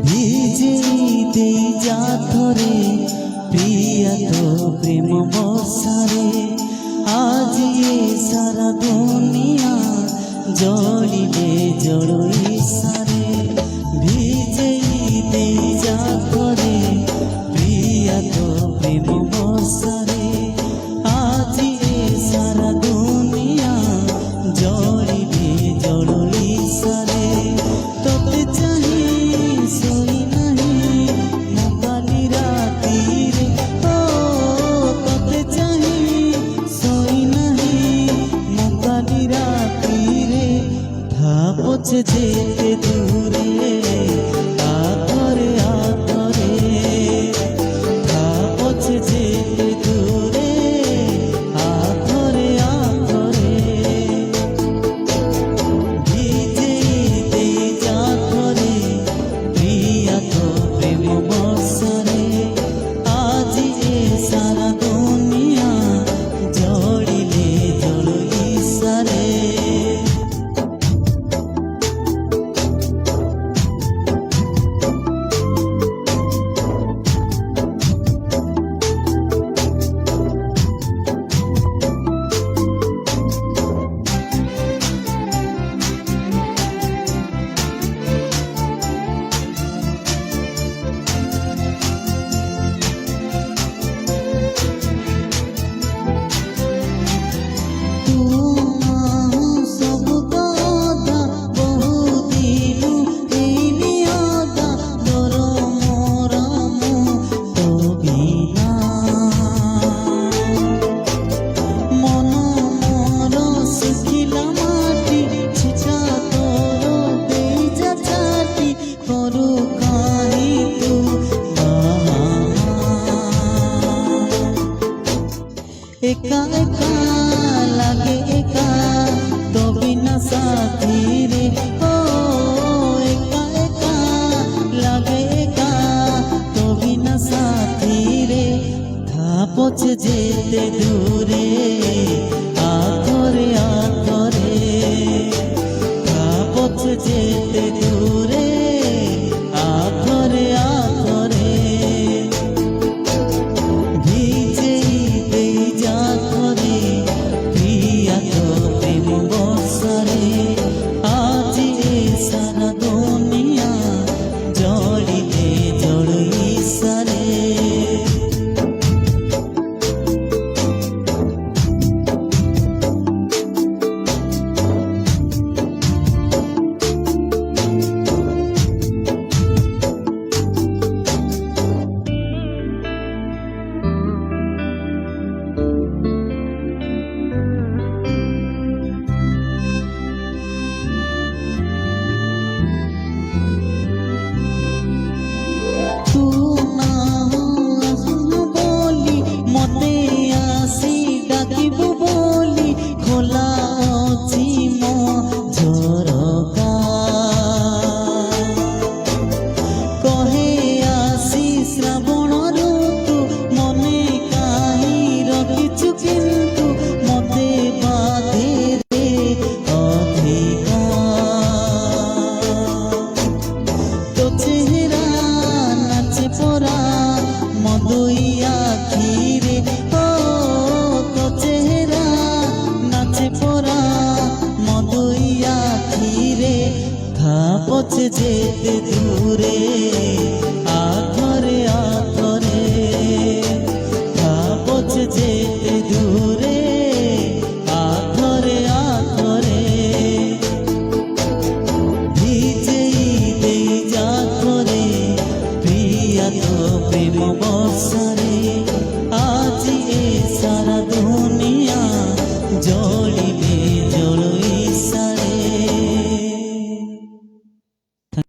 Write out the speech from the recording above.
ভিজেইতে যা ধরে প্রিয়া তো প্রেম বর্ষারে আজ এ সারা দুনিয়া জড়িলে জড়ই সারে ভিজেইতে যা ধরে প্রিয়া তো প্রেম বর্ষারে আজ এ সারা দুনিয়া জড়িলে জড়ই সারে তোতে চাহি সই নাহি মোকালি রাতিরে ও তোতে চাহি সই নাহি মোকালি রাতিরে ভাবছে যেতে দূরে আধরে আধরে ভাবছে যেতে দূরে আধরে আধরে ভিজেইতে যা ধরে প্রিয়া তো প্রেম বর্ষারে আজ এ সারা দুনিয়া জড়িলে জড়ই সারে एका एका लागे एका तो बिना साथी रे ओ एका एका लागे एका तो बिना साथी रे थापछे जेते दूरे आधरे आधरे थापछे जेते दूरे आधरे आधरे आज ए सारा दुनिया जड़िले जड़ई सारे थापछे जेते दूरे आधरे आधरे थापछे जेते दूरे।